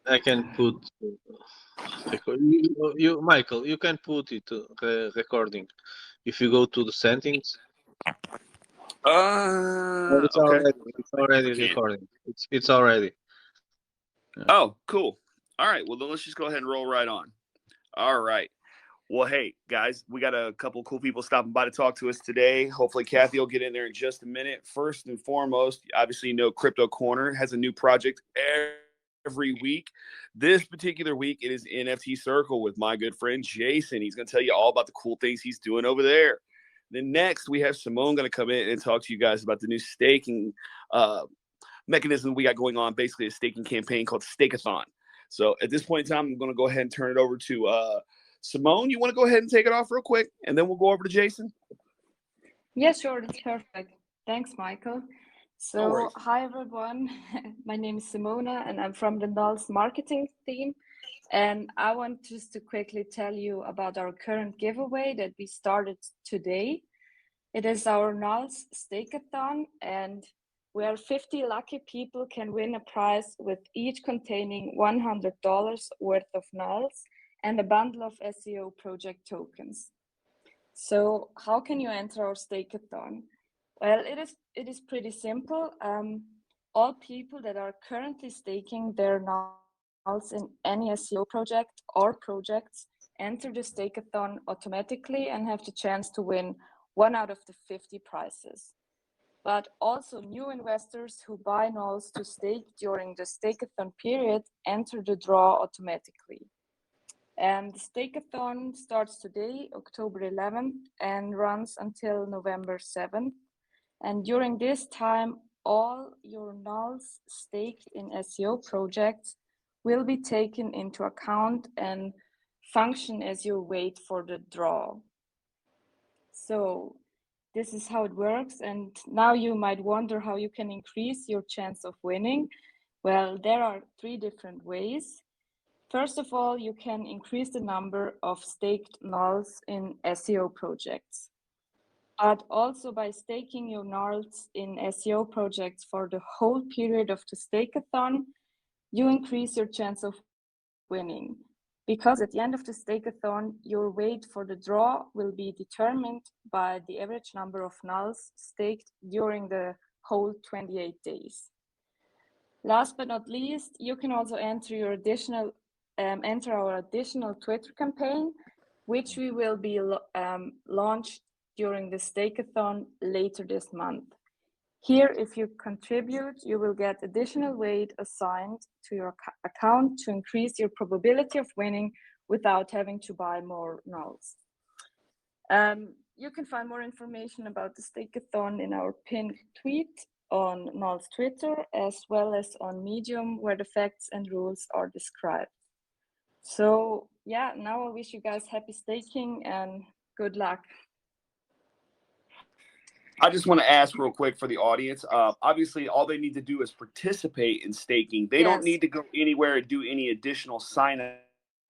I can put Michael. You can put it recording if you go to the settings. Okay. It's already Can't. recording. It's already. Oh, cool. All right. Well, then let's just go ahead and roll right on. All right. Well, hey, guys, we got a couple cool people stopping by to talk to us today. Hopefully, Kathy will get in there in just a minute. First and foremost, obviously, you know, Crypto Corner has a new project every week. This particular week, it is NFTCircle with my good friend Jason. He's going to tell you all about the cool things he's doing over there. Then next, we have Simone going to come in and talk to you guys about the new staking mechanism we got going on, basically a staking campaign called Stakeathon. So at this point in time, I'm going to go ahead and turn it over to Simone. You want to go ahead and take it off real quick, and then we'll go over to Jason? Yeah, sure. That's perfect. Thanks, Michael. So, hi, everyone. My name is Simona, and I'm from the Null's marketing team. And I want just to quickly tell you about our current giveaway that we started today. It is our Null's Stakeathon, and where 50 lucky people can win a prize with each containing $100 worth of Nulls and a bundle of SEO project tokens. So how can you enter our Stakeathon? Well, it is pretty simple. All people that are currently staking their Nulls in any SEO project or projects enter the Stakeathon automatically and have the chance to win one out of the 50 prizes. But also new investors who buy Nulls to stake during the Stakeathon period enter the draw automatically. And the Stakeathon starts today, October 11th, and runs until November 7th. And during this time, all your Nulls staked in SEO projects will be taken into account and function as your weight for the draw. So this is how it works. And now you might wonder how you can increase your chance of winning. Well, there are 3 different ways. First of all, you can increase the number of staked Nulls in SEO projects. But also by staking your Nulls in SEO projects for the whole period of the Stakeathon, you increase your chance of winning. Because at the end of the Stakeathon, your weight for the draw will be determined by the average number of Nulls staked during the whole 28 days. Last but not least, you can also enter our additional Twitter campaign, which we will be launched during the Stakeathon later this month. Here, if you contribute, you will get additional weight assigned to your account to increase your probability of winning without having to buy more Nulls. You can find more information about the Stakeathon in our pinned tweet on Null's Twitter, as well as on Medium, where the facts and rules are described. So yeah, now I wish you guys happy staking and good luck. I just want to ask real quick for the audience. Obviously, all they need to do is participate in staking. They don't need to go anywhere and do any additional sign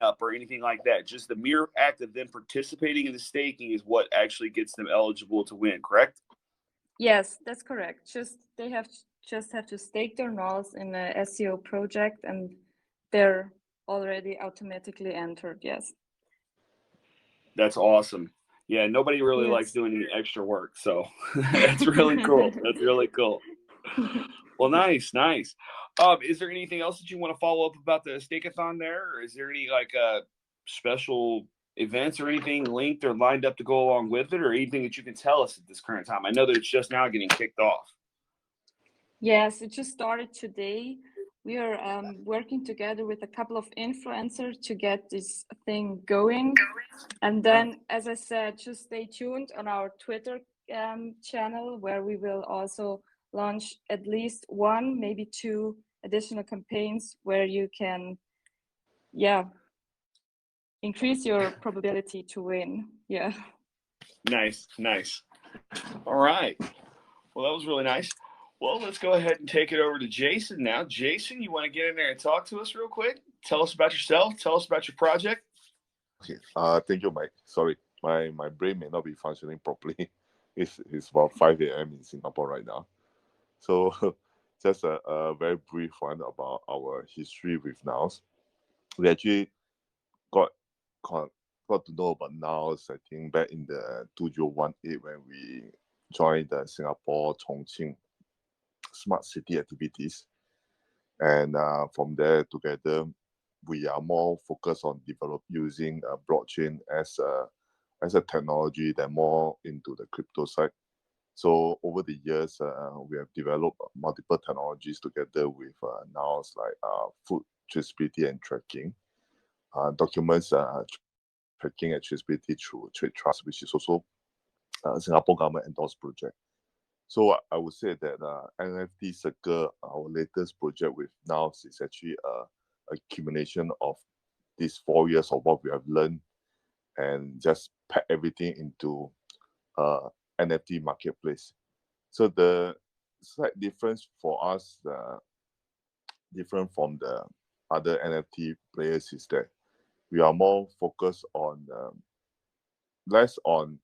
up or anything like that. Just the mere act of them participating in the staking is what actually gets them eligible to win, correct? Yes, that's correct. They have to stake their Nulls in an SEO project, and they're already automatically entered. Yes. That's awesome. Yeah, nobody really likes doing any extra work, so that's really cool. That's really cool. Well, nice. Is there anything else that you want to follow up about the Stakeathon there, or is there any special events or anything linked or lined up to go along with it, or anything that you can tell us at this current time? I know that it's just now getting kicked off. Yes, it just started today. We are working together with a couple of influencers to get this thing going. And then, as I said, just stay tuned on our Twitter channel, where we will also launch at least 1, maybe 2 additional campaigns where you can, increase your probability to win. Yeah. Nice. All right. Well, that was really nice. Well, let's go ahead and take it over to Jason now. Jason, you want to get in there and talk to us real quick? Tell us about yourself. Tell us about your project. Okay. Thank you, Mike. Sorry, my brain may not be functioning properly. It's about 5 a.m. in Singapore right now. So just a very brief one about our history with Nulls. We actually got to know about Nulls, I think, back in the 2018 when we joined the Singapore Chongqing Smart City activities. And from there, together, we are more focused on using blockchain as a technology that more into the crypto side. So over the years, we have developed multiple technologies together with Nulls, like food traceability and tracking, documents tracking and traceability through Trade Trust, which is also Singapore government endorsed project. So I would say that NFTCircle, our latest project with Nulls, is actually a accumulation of these 4 years of what we have learned and just pack everything into NFT marketplace. So the slight difference for us, different from the other NFT players, is that we are more focused on less on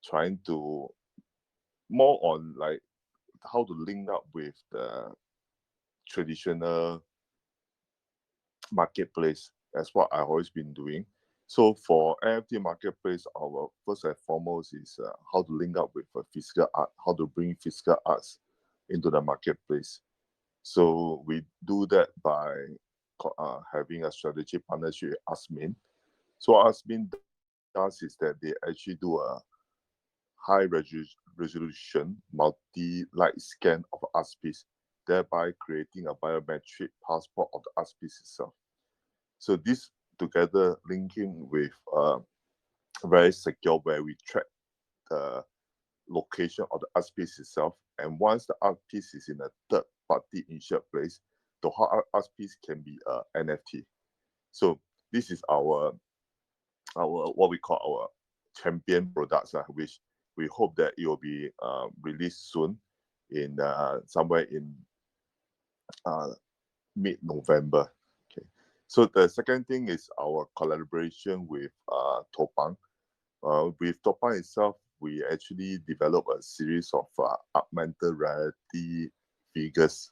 trying to more on like how to link up with the traditional marketplace. That's what I've always been doing. So for NFT marketplace, our first and foremost is how to link up with physical art, how to bring physical arts into the marketplace. So we do that by having a strategic partnership with Asmin. So Asmin does is that they actually do a high resolution multi-light scan of an art piece, thereby creating a biometric passport of the art piece itself. So this together linking with very secure, where we track the location of the art piece itself, and once the art piece is in a third party insured place, the whole art piece can be an NFT. So this is our what we call our champion products, which we hope that it will be released soon, in somewhere in mid-November. Okay. So the second thing is our collaboration with Topang. With Topang itself, we actually developed a series of augmented reality figures,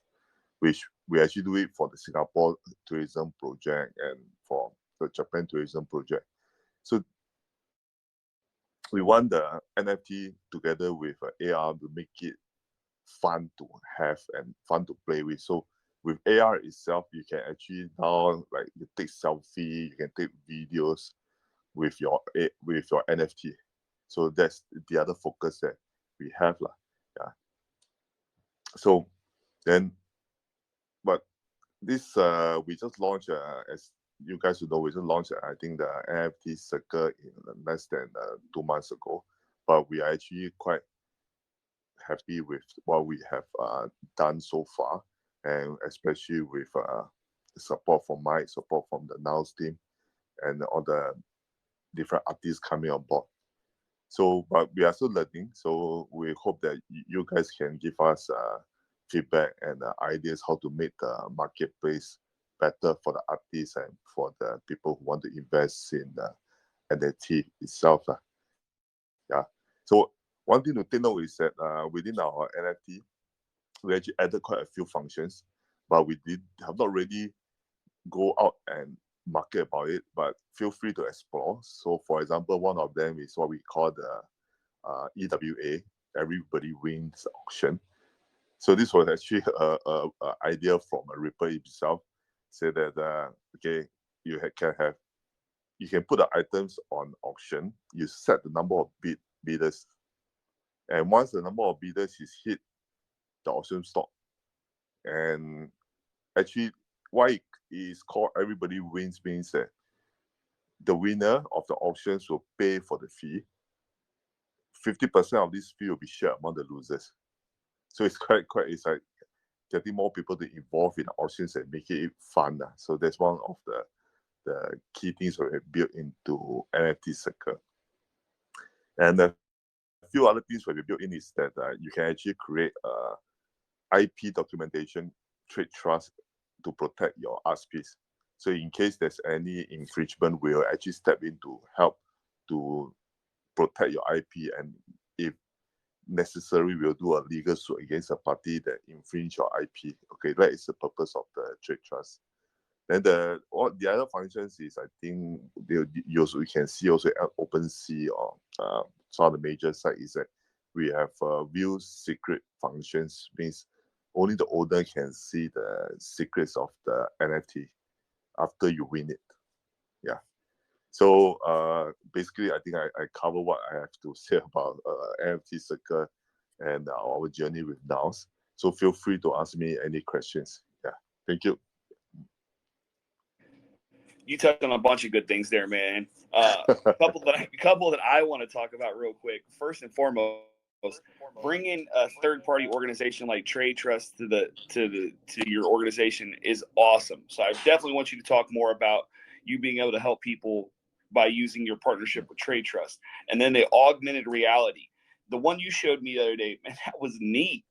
which we actually do it for the Singapore tourism project and for the Japan tourism project. So we want the NFT together with AR to make it fun to have and fun to play with. So with AR itself, you can actually now, like, you take selfie, you can take videos with your NFT. So that's the other focus that we have, lah. Yeah. So then, but this we just launched, as you guys would know, we just launched, I think, the NFTCircle in less than 2 months ago. But we are actually quite happy with what we have done so far, and especially with support from Mike, support from the Nulls team, and all the different artists coming on board. So, but we are still learning. So we hope that you guys can give us feedback and ideas how to make the marketplace better for the artists and for the people who want to invest in the NFT itself. Yeah. So one thing to take note is that within our NFT, we actually added quite a few functions, but we have not really go out and market about it, but feel free to explore. So for example, one of them is what we call the EWA, Everybody Wins auction. So this was actually a idea from a Ripple himself, say that okay, you can put the items on auction, you set the number of bidders, and once the number of bidders is hit, the auction stop. And actually, why it is called Everybody Wins means that the winner of the auctions will pay for the fee. 50% of this fee will be shared among the losers. So it's quite it's like getting more people to involve in auctions and making it fun. So that's one of the key things we have built into NFTCircle. And a few other things we have built in is that you can actually create IP documentation, trade trust to protect your art piece. So in case there's any infringement, we'll actually step in to help to protect your IP. And if necessary, we'll do a legal suit against a party that infringe your IP. Okay, that is the purpose of the trade trust. Then the other functions is, I think you can see also at OpenSea or some of the major sites is that we have view secret functions, means only the owner can see the secrets of the NFT after you win it. Yeah. So basically, I think I cover what I have to say about NFTCircle and our journey with Null. So feel free to ask me any questions. Yeah, thank you. You touched on a bunch of good things there, man. A couple that I want to talk about real quick. First and foremost, bringing a third-party organization like Trade Trust to your organization is awesome. So I definitely want you to talk more about you being able to help people by using your partnership with Trade Trust. And then the augmented reality, the one you showed me the other day, man, that was neat.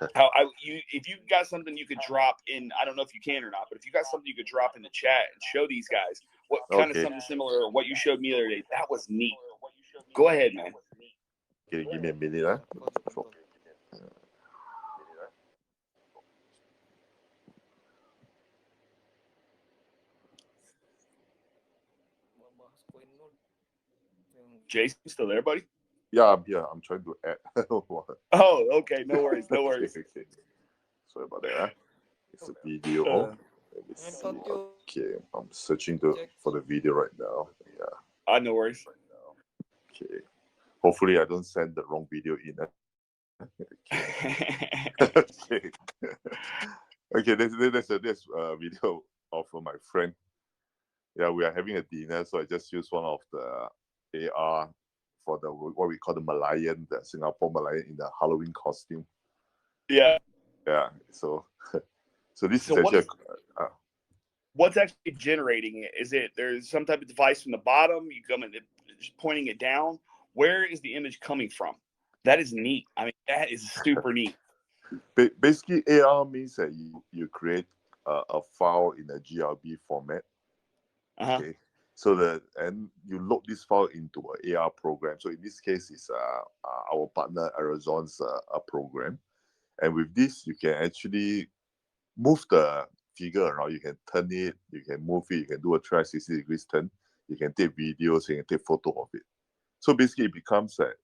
If you got something you could drop in, I don't know if you can or not, but if you got something you could drop in the chat and show these guys what kind of something similar to what you showed me the other day, that was neat. Go ahead, man. Okay, give me a minute. Jason, still there, buddy? Yeah, I'm here. I'm trying to add. Oh, okay. No worries. No worries. Okay. Sorry about that. It's a video. Let me see. Okay, I'm searching for the video right now. Yeah. No worries. Okay. Hopefully, I don't send the wrong video in. Okay. Okay. There's a video of my friend. Yeah, we are having a dinner, so I just use one of the AR for the what we call the Malayan, the Singapore Malayan in the Halloween costume. Yeah. Yeah. So this is actually what's actually generating it? Is it there's some type of device from the bottom? You come in pointing it down. Where is the image coming from? That is neat. I mean, that is super neat. Basically, AR means that you create a file in a GRB format. Okay. So and you load this file into an AR program. So in this case, it's our partner Arizon's a program. And with this, you can actually move the figure around. You can turn it, you can move it, you can do a 360 degrees turn. You can take videos, you can take photo of it. So basically, it becomes that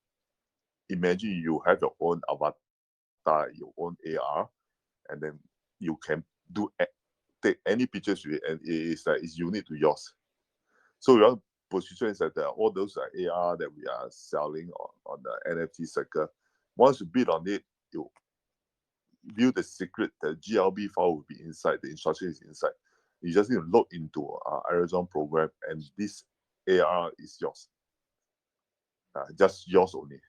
imagine you have your own avatar, your own AR, and then you can take any pictures with it, and it's unique to yours. So we are positioned that all those AR that we are selling on the NFTCircle. Once you bid on it, you view the secret. The GLB file will be inside. The instruction is inside. You just need to log into our Arizona program, and this AR is yours. Just yours only.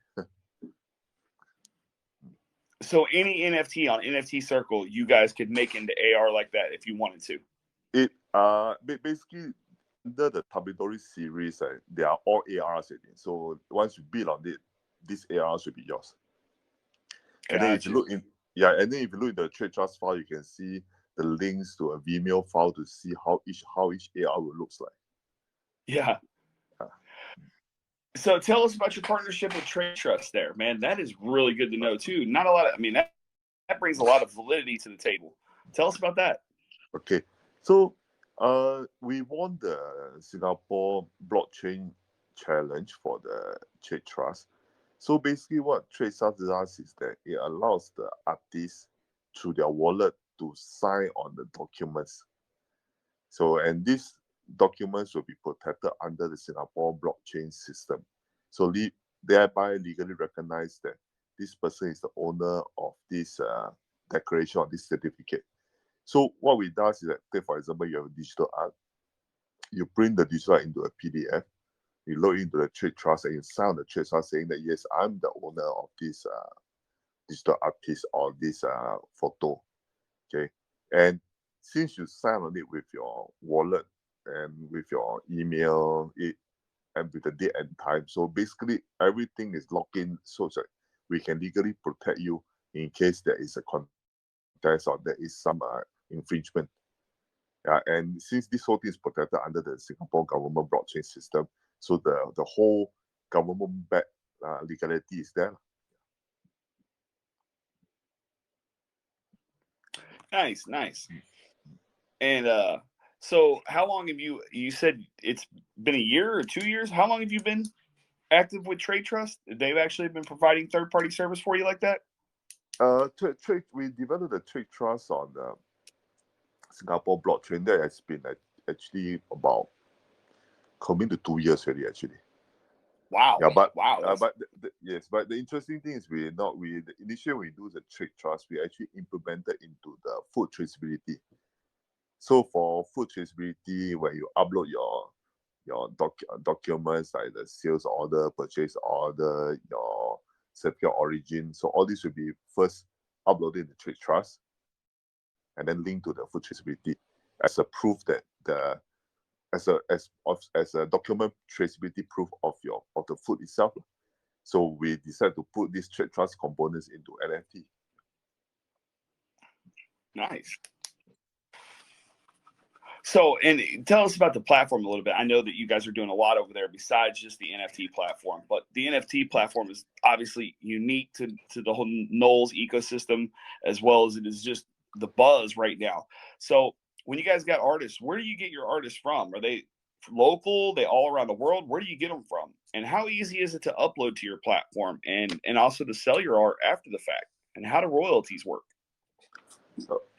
So any NFT on NFTCircle, you guys could make into AR like that if you wanted to. It basically under the Tabidori series, they are all ARs. So once you bid on it, this AR should be yours. And then if you look in, and then if you look in the trade trust file, you can see the links to a Vimeo file to see how each AR will looks like. Yeah. So tell us about your partnership with Trade Trust there, man. That is really good to know too. Not a lot of, I mean, that brings a lot of validity to the table. Tell us about that. Okay. So we won the Singapore Blockchain Challenge for the Trade Trust. So basically what Trade Trust does is that it allows the artists through their wallet to sign on the documents. So, and these documents will be protected under the Singapore blockchain system. So thereby legally recognize that this person is the owner of this declaration or this certificate. So what we do is that, say for example, you have a digital art, you print the digital art into a PDF, you load into the trade trust, and you sign on the trade trust saying that, yes, I'm the owner of this digital art piece or this photo. Okay. And since you sign on it with your wallet and with your email, and with the date and time, so basically everything is locked in so that we can legally protect you in case there is a contest or there is some infringement. And since this whole thing is protected under the Singapore government blockchain system, so the whole government-backed legality is there. Nice, nice. And so how long have you said it's been a year or 2 years? How long have you been active with Trade Trust? They've actually been providing third-party service for you like that? We developed the Trade Trust on the Singapore blockchain. That has been actually about coming to 2 years already, actually. Wow. Yeah, but wow. But the interesting thing is initially when we do the Trade Trust, we actually implemented into the food traceability. So for food traceability, when you upload your documents like the sales order, purchase order, your certificate of origin, so all this will be first uploaded in the Trade Trust, and then linked to the food traceability as a proof that as a document traceability proof of the food itself. So we decided to put these Trade Trust components into NFT. Nice. So, and tell us about the platform a little bit. I know that you guys are doing a lot over there besides just the NFT platform, but the NFT platform is obviously unique to the whole Null's ecosystem, as well as it is just the buzz right now. So when you guys got artists, where do you get your artists from? Are they local? They all around the world? Where do you get them from? And how easy is it to upload to your platform and also to sell your art after the fact? And how do royalties work?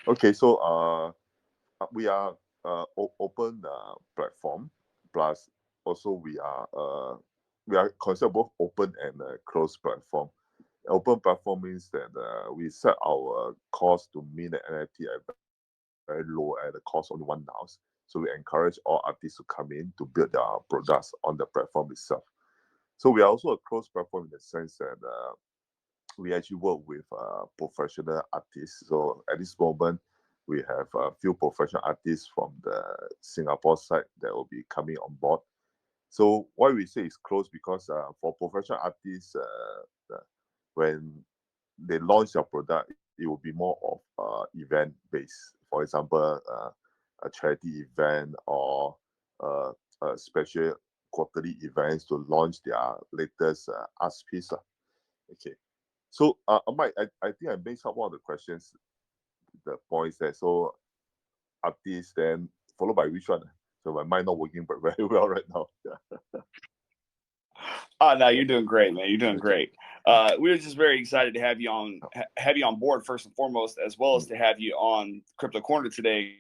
Okay, so we are open platform, plus also we are considered both open and closed platform. Open platform means that we set our cost to mean the NFT at very low at the cost of $1. So we encourage all artists to come in to build their products on the platform itself. So we are also a closed platform in the sense that we actually work with professional artists. So at this moment, we have a few professional artists from the Singapore side that will be coming on board. So why we say it's closed, because for professional artists, when they launch their product, it will be more of event based. For example, a charity event or a special quarterly events to launch their latest art piece. Okay. So, Mike, I think I mixed up one of the questions, the points there. So, artist, then followed by which one? So my mind not working very well right now. Oh no, you're doing great, man. You're doing great. We're just very excited to have you on board first and foremost, as well as to have you on Crypto Corner today.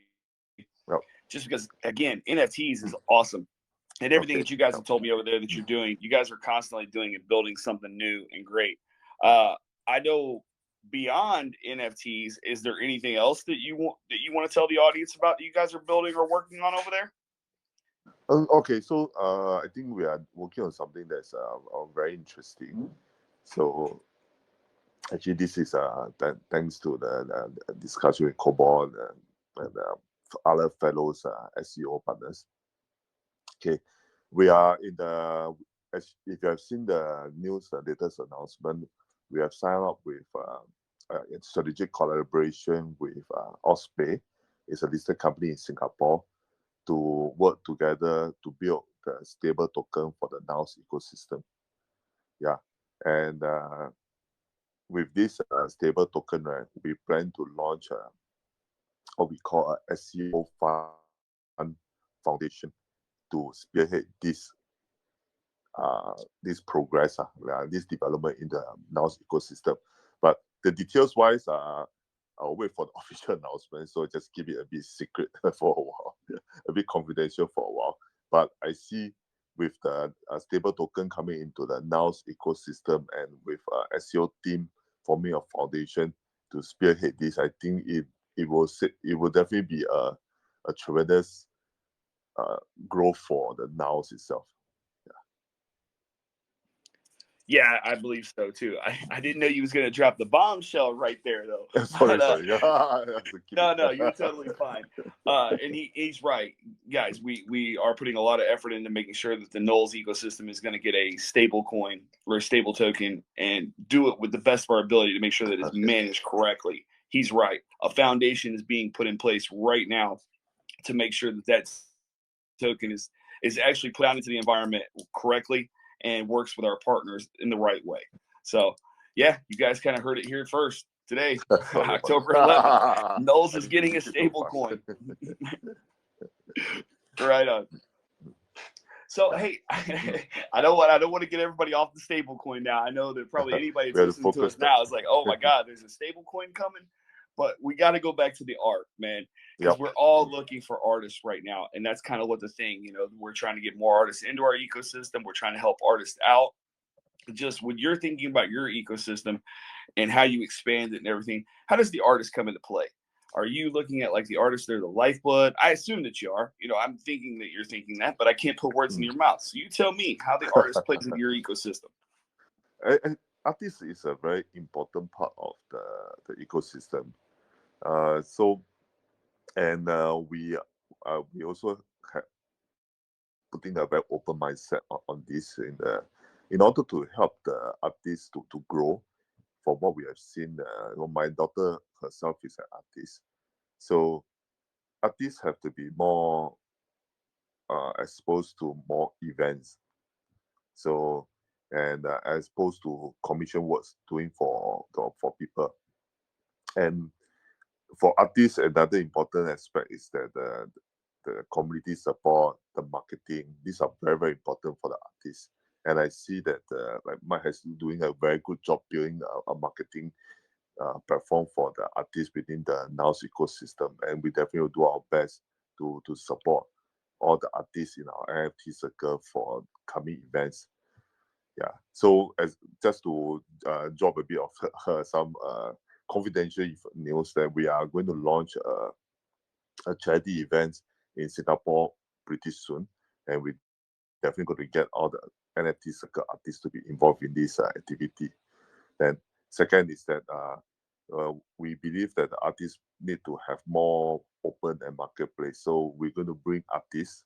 Yep. Just because, again, NFTs is awesome, and everything that you guys have told me over there that you're doing, you guys are constantly doing and building something new and great. I know beyond NFTs, is there anything else that you want to tell the audience about that you guys are building or working on over there? Okay, so I think we are working on something that's very interesting. So actually, this is thanks to the discussion with Cobalt and other fellows SEO partners. Okay, we are in the, if you have seen the news latest announcement, we have signed up with a strategic collaboration with Osprey. It's a listed company in Singapore, to work together to build the stable token for the Null ecosystem. Yeah, and with this stable token, right, we plan to launch what we call a SEO fund foundation to spearhead this progress, this development in the Null ecosystem. But the details wise, I'll wait for the official announcement, so just keep it a bit secret for a while, a bit confidential for a while. But I see with the stable token coming into the Null ecosystem and with SEO team forming a foundation to spearhead this, I think it will definitely be a tremendous growth for the Null itself. Yeah, I believe so too. I didn't know you was gonna drop the bombshell right there, though. sorry. No, you're totally fine. And he's right, guys. We are putting a lot of effort into making sure that the Null's ecosystem is going to get a stable coin or a stable token, and do it with the best of our ability to make sure that it's managed correctly. He's right. A foundation is being put in place right now to make sure that token is actually put out into the environment correctly and works with our partners in the right way. So yeah, you guys kind of heard it here first. today, October 11th. Nulls is getting a stable coin. Right on. So hey, I don't want to get everybody off the stable coin now. I know that probably anybody that's listening to us now is like, oh my God, there's a stable coin coming. But we got to go back to the art, man, because we're all looking for artists right now. And that's kind of what the thing, you know, we're trying to get more artists into our ecosystem. We're trying to help artists out. Just when you're thinking about your ecosystem and how you expand it and everything, how does the artist come into play? Are you looking at like the artists, they're the lifeblood? I assume that you are. You know, I'm thinking that you're thinking that, but I can't put words in your mouth. So you tell me how the artist plays into your ecosystem. And artist is a very important part of the ecosystem. We also have putting a very open mindset on this in order to help the artists to grow. From what we have seen, my daughter herself is an artist, so artists have to be more exposed to more events. So and as opposed to commission works doing for people. And for artists, another important aspect is that the community support, the marketing, these are very, very important for the artists. And I see that like Mike has doing a very good job building a marketing platform for the artists within the Null ecosystem. And we definitely will do our best to support all the artists in our NFTCircle for coming events. Yeah. So as just to drop a bit of some confidential news, that we are going to launch a charity event in Singapore pretty soon, and we definitely going to get all the NFTCircle artists to be involved in this activity. Then second is that we believe that the artists need to have more open and marketplace. So we're going to bring artists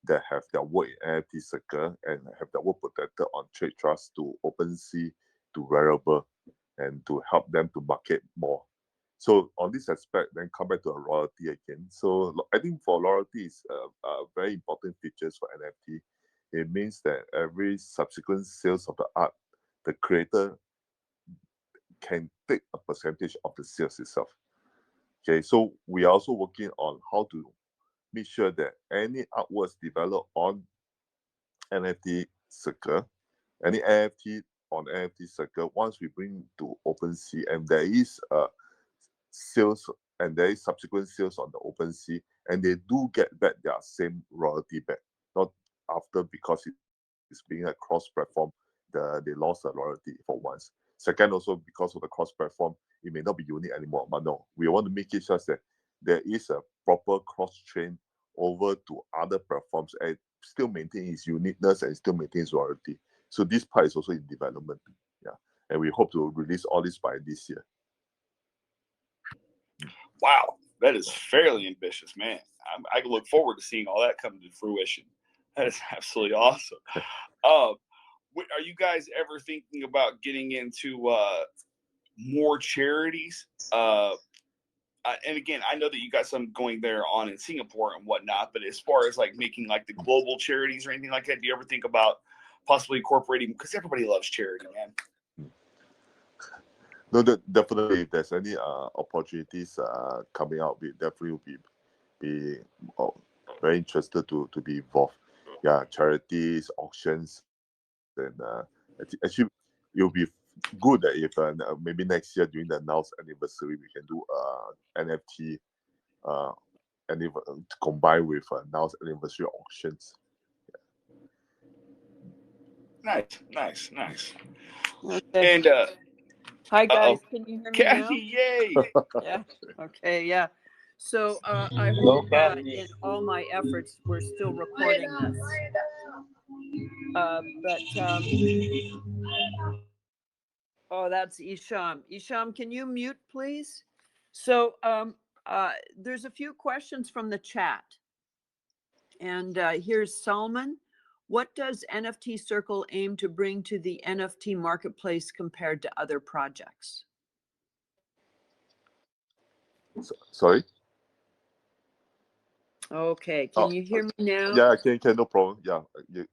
that have their work in NFTCircle and have their work protected on Trade Trust to OpenSea to Wearable, and to help them to market more. So on this aspect, then come back to a royalty again. So I think for royalty is a very important features for NFT. It means that every subsequent sales of the art, the creator can take a percentage of the sales itself. Okay, so we are also working on how to make sure that any artworks developed on NFTCircle, any NFT on NFTCircle, once we bring to OpenSea and there is sales and there is subsequent sales on the OpenSea, and they do get back their same royalty back, not after because it's being a cross-platform, they lost the royalty for once. Second, also because of the cross-platform, it may not be unique anymore, but no, we want to make it such that there is a proper cross-chain over to other platforms and still maintain its uniqueness and still maintain its royalty. So this part is also in development. Yeah, and we hope to release all this by this year. Wow, that is fairly ambitious, man. I look forward to seeing all that come to fruition. That is absolutely awesome. Are you guys ever thinking about getting into more charities? And again, I know that you got some going there on in Singapore and whatnot, but as far as like making like the global charities or anything like that, do you ever think about possibly incorporating? Because everybody loves charity, man. No, definitely. If there's any opportunities coming out, we definitely will be very interested to be involved. Yeah, charities, auctions, and actually, it'll be good that if maybe next year during the Null's anniversary, we can do NFT and combine with Null's anniversary auctions. Yeah. Nice. Okay. And hi guys, can you hear me Kathy, now? yay! Yeah. Okay. Yeah. So I hope in all my efforts we're still recording this. Oh, that's Isham. Isham, can you mute, please? So there's a few questions from the chat. And here's Salman. What does NFTCircle aim to bring to the NFT marketplace compared to other projects? Sorry? Okay, can you hear me now? Yeah, can no problem. Yeah.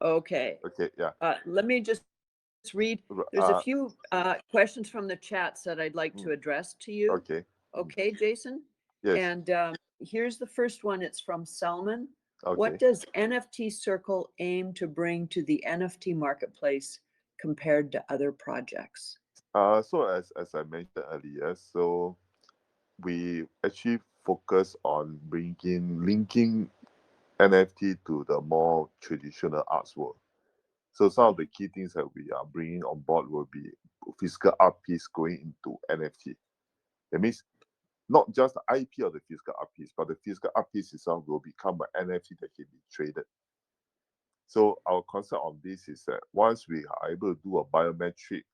Okay. Okay, yeah. Let me just read. There's a few questions from the chats that I'd like to address to you. Okay. Okay, Jason? Yes. And here's the first one. It's from Salman. Okay. What does NFTCircle aim to bring to the NFT marketplace compared to other projects? So as I mentioned earlier, so we actually focus on linking NFT to the more traditional arts world. So some of the key things that we are bringing on board will be physical art piece going into NFT. That means not just the IP of the physical art piece, but the physical art piece itself will become an NFT that can be traded. So our concept on this is that once we are able to do a biometric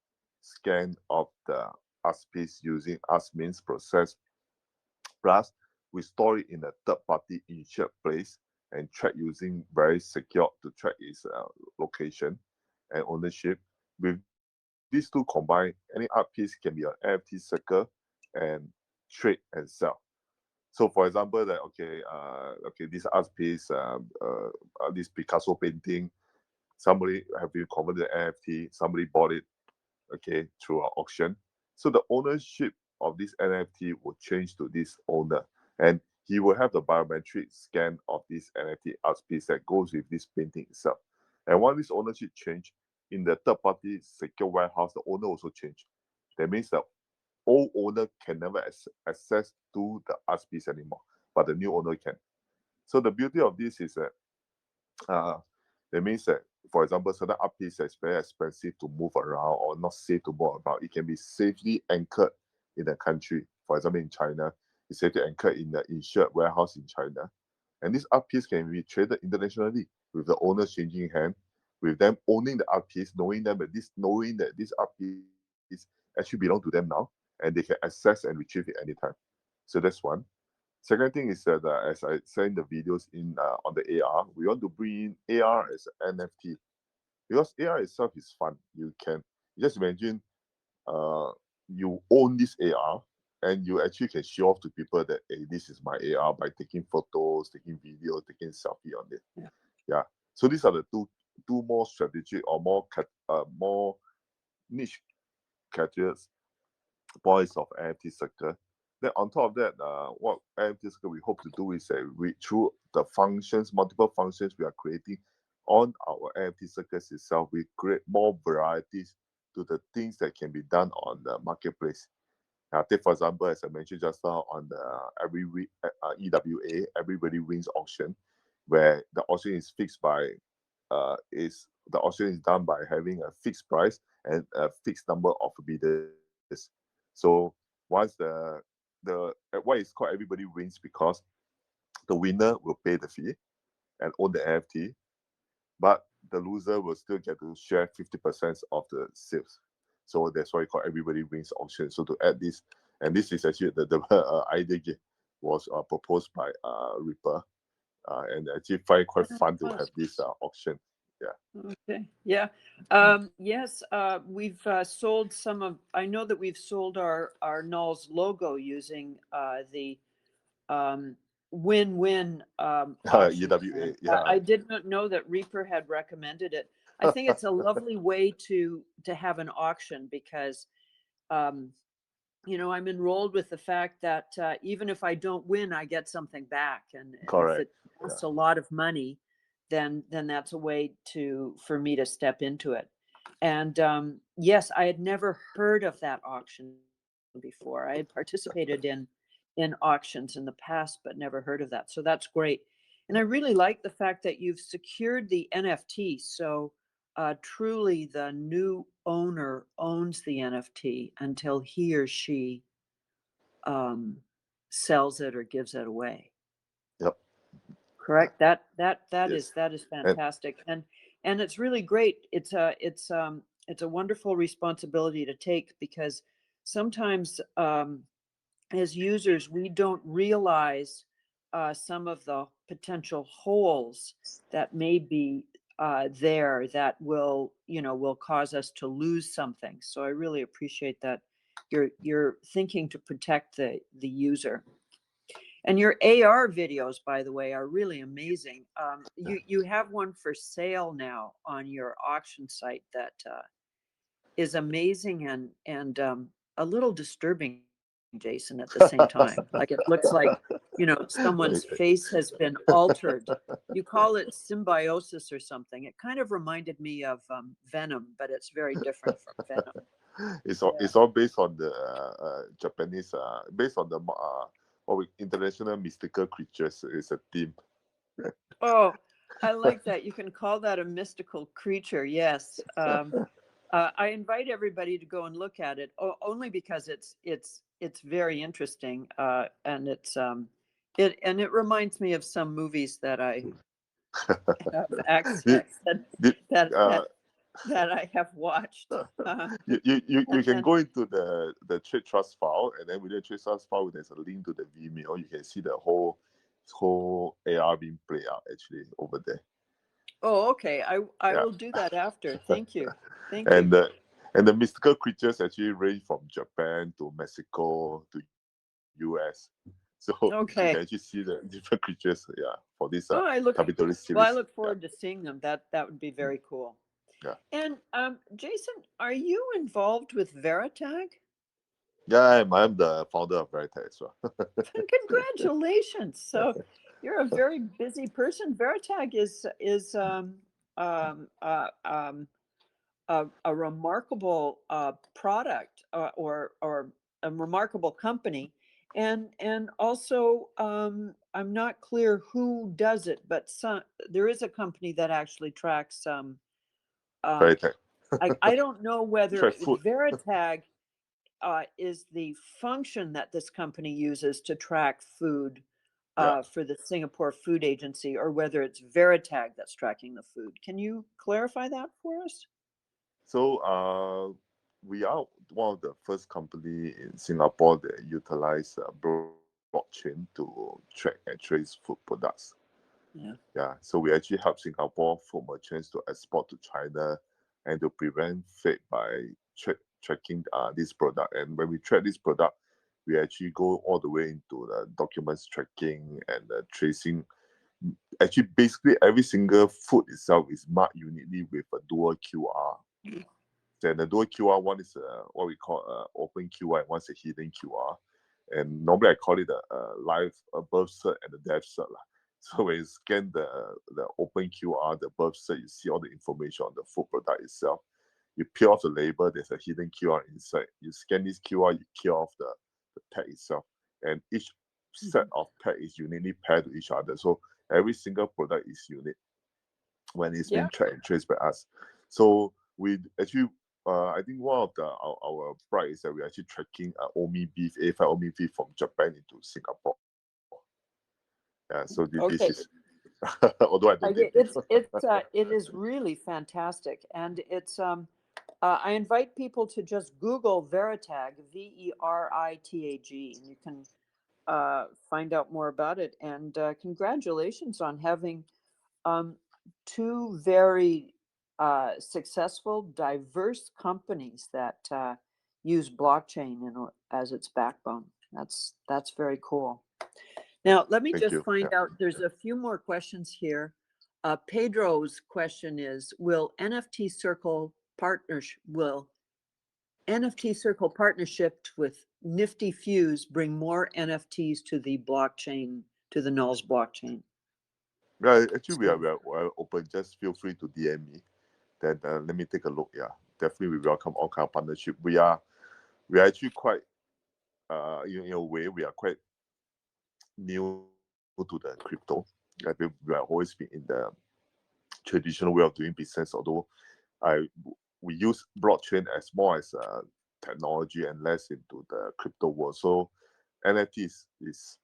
scan of the art piece using means process, plus we store it in a third-party insured place and track using very secure to track its location and ownership. With these two combined, any art piece can be an NFTCircle and trade and sell. So, for example, that this art piece, this Picasso painting, somebody have been converted to NFT, somebody bought it, okay, through our auction. So the ownership of this NFT will change to this owner, and he will have the biometric scan of this NFT art piece that goes with this painting itself. And once this ownership change in the third-party secure warehouse, the owner also change. That means the old owner can never access to the art piece anymore, but the new owner can. So the beauty of this is that that means that, for example, certain art piece is very expensive to move around or not safe to move around. It can be safely anchored in the country. For example, in China, it's safely anchored in the insured warehouse in China. And this art piece can be traded internationally with the owners changing hand, with them owning the art piece, knowing that this art piece actually belongs to them now, and they can access and retrieve it anytime. So that's one. Second thing is that, as I said in the videos on the AR, we want to bring in AR as an NFT, because AR itself is fun. You just imagine you own this AR, and you actually can show off to people that, hey, this is my AR, by taking photos, taking videos, taking selfie on it. Yeah. So these are the two more strategic or more niche categories points of NFTCircle. Then on top of that, what NFTCircle we hope to do is that through the multiple functions we are creating on our NFTCircles itself, we create more varieties to the things that can be done on the marketplace. Take for example, as I mentioned just now, on the every week EWA, Everybody Wins auction, where the auction is fixed by the auction is done by having a fixed price and a fixed number of bidders. So once why it's called Everybody Wins, because the winner will pay the fee and own the NFT, but the loser will still get to share 50% of the sales. So that's why it's called Everybody Wins auction. So to add this, and this is actually the idea was proposed by Ripper, and actually find quite fun to have this auction. Yeah. Okay. Yeah. Yes. We've sold I know that we've sold our Null's logo using the win-win auction. EWA. Yeah. I did not know that Reaper had recommended it. I think it's a lovely way to have an auction, because I'm enrolled with the fact that even if I don't win, I get something back, and Correct. if it costs a lot of money, then that's a way for me to step into it. And yes, I had never heard of that auction before. I had participated in auctions in the past, but never heard of that. So that's great. And I really like the fact that you've secured the NFT. So truly the new owner owns the NFT until he or she sells it or gives it away. Yep. Correct. That Yes. is fantastic. And it's really great. It's a wonderful responsibility to take, because sometimes as users, we don't realize some of the potential holes that may be there that will cause us to lose something. So I really appreciate that you're thinking to protect the user. And your AR videos, by the way, are really amazing. You have one for sale now on your auction site that is amazing and a little disturbing, Jason, at the same time. Like it looks like, you know, someone's face has been altered. You call it symbiosis or something. It kind of reminded me of Venom, but it's very different from Venom. It's all based on the Japanese, based on the international mystical creatures. It's a theme. Oh, I like that. You can call that a mystical creature. Yes. I invite everybody to go and look at it, only because it's very interesting, and it reminds me of some movies that I have that I have watched. You can go into the trade trust file, and then within the trade trust file, there's a link to the Vimeo. You can see the whole AR being played out actually over there. Oh, okay. I will do that after. Thank you. Thank you. And the mystical creatures actually range from Japan to Mexico to US. So you can actually see the different creatures, for this capitalist series. Well, I look forward to seeing them. That would be very cool. Yeah. And Jason, are you involved with Veritag? Yeah, I'm the founder of Veritag as well. Congratulations! So you're a very busy person. Veritag is a remarkable product or a remarkable company, and also I'm not clear who does it, but there is a company that actually tracks Veritag. I don't know whether food. Veritag is the function that this company uses to track food for the Singapore Food Agency, or whether it's Veritag that's tracking the food. Can you clarify that for us? So we are one of the first company in Singapore that utilize blockchain to track and trace food products. Yeah. So we actually help Singapore food merchants to export to China and to prevent fake by tracking this product. And when we track this product, we actually go all the way into the documents tracking and the tracing. Actually, basically every single food itself is marked uniquely with a dual QR. Then the dual QR, one is what we call open QR, and one's a hidden QR. And normally I call it a live birth cert and a death cert. So when you scan the open QR, the birth cert, you see all the information on the food product itself. You peel off the label, there's a hidden QR inside. You scan this QR, you peel off the tag itself. And each set of tag is uniquely paired to each other. So every single product is unique when it's being tracked and traced by us. So we actually, I think one of our pride is that we're actually tracking Omi beef, A5 Omi beef from Japan into Singapore. Yeah, so this is, although I don't think it is really fantastic, and it's I invite people to just Google Veritag, Veritag, and you can find out more about it. And congratulations on having two very successful, diverse companies that use blockchain as its backbone. That's very cool. Now, let me just find out. There's a few more questions here. Pedro's question is: Will NFTCircle partnership with NFTFuse bring more NFTs to the blockchain, to the Null's blockchain? Yeah, actually, we are open. Just feel free to DM me. Then let me take a look. Yeah, definitely we welcome all kind of partnership. We are actually quite, in a way, we are quite new to the crypto. I think we have always been in the traditional way of doing business, although we use blockchain as more as a technology and less into the crypto world. So NFT is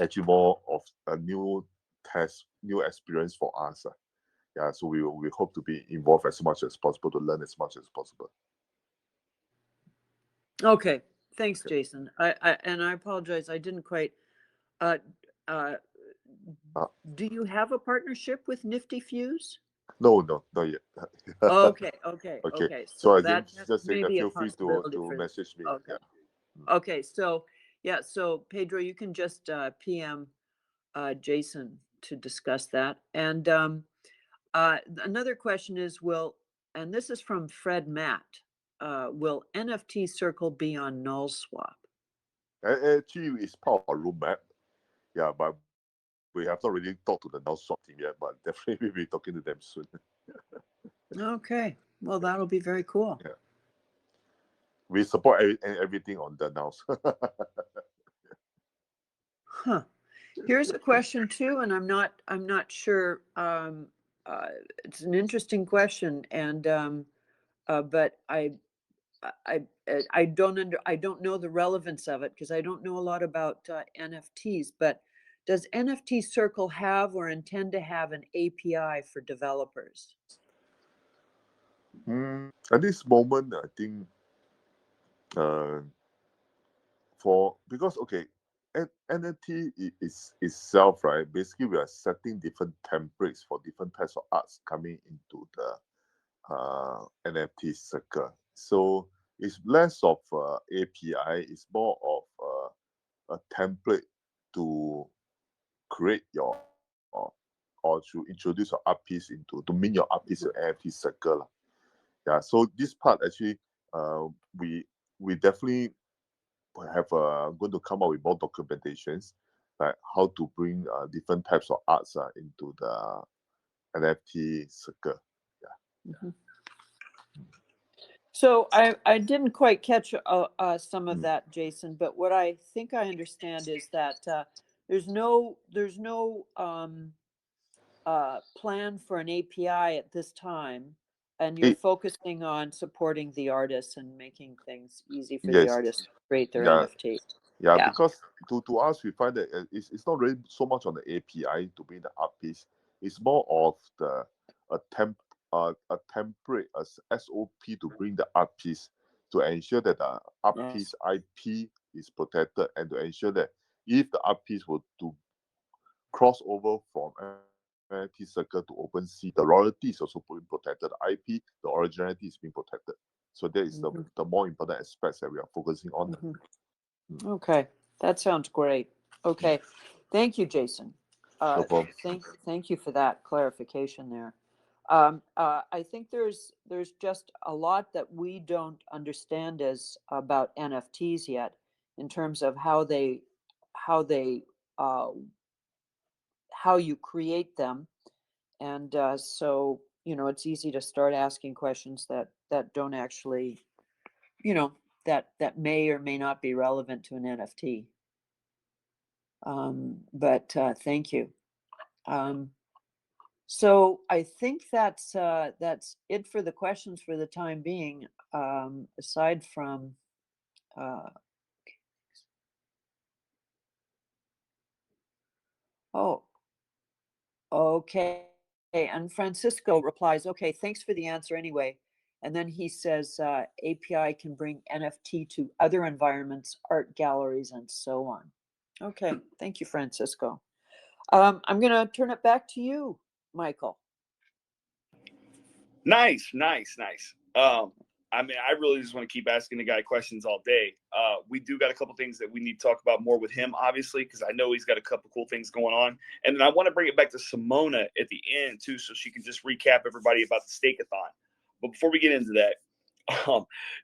actually more of a new experience for us. Yeah, so we hope to be involved as much as possible, to learn as much as possible. Okay, thanks, Jason. I apologize, I didn't quite. Do you have a partnership with NFTFuse? No, not yet. Okay. So I that just say that feel free to message me. Okay. Yeah. Okay. So Pedro, you can just PM Jason to discuss that. And another question is: Will and this is from Fred Matt. Will NFTCircle be on Null Swap? Actually, it's part of our roadmap. Yeah, but we have not really talked to the Null Swap team yet, but definitely we'll be talking to them soon. Okay, well, that'll be very cool. Yeah. We support everything on the Nulls. Huh. Here's a question too, and I'm not sure. It's an interesting question, and but I don't know the relevance of it because I don't know a lot about NFTs. But does NFTCircle have or intend to have an API for developers? At this moment, I think because NFT is itself, right? Basically, we are setting different templates for different types of arts coming into the NFTCircle. So it's less of API, it's more of a template to create your or to introduce your art piece to mint your art piece in NFTCircle. Yeah, so this part actually, we definitely have going to come up with more documentations, like how to bring different types of arts into the NFTCircle. Yeah. Mm-hmm. So I didn't quite catch some of that, Jason, but what I think I understand is that there's no plan for an API at this time, and you're focusing on supporting the artists and making things easy for the artists to create their NFT. Yeah, because to us, we find that it's not really so much on the API to bring the art piece. It's more of a template, a SOP to bring the art piece to ensure that the art piece IP is protected, and to ensure that if the art piece were to cross over from NFTCircle to OpenSea, the royalty is also being protected. The IP, the originality is being protected. So that is the more important aspects that we are focusing on. Okay, that sounds great. Okay, thank you, Jason. No problem. Thank you for that clarification there. I think there's just a lot that we don't understand about NFTs yet, in terms of how you create them, and so it's easy to start asking questions that don't actually, that may or may not be relevant to an NFT. But thank you. So I think that's it for the questions for the time being. Aside from okay, and Francisco replies, okay, thanks for the answer anyway. And then he says API can bring NFT to other environments, art galleries, and so on. Okay, thank you, Francisco. I'm going to turn it back to you, Michael. Nice. I mean, I really just want to keep asking the guy questions all day. We do got a couple things that we need to talk about more with him, obviously, because I know he's got a couple cool things going on. And then I want to bring it back to Simona at the end, too, so she can just recap everybody about the Stakeathon. But before we get into that,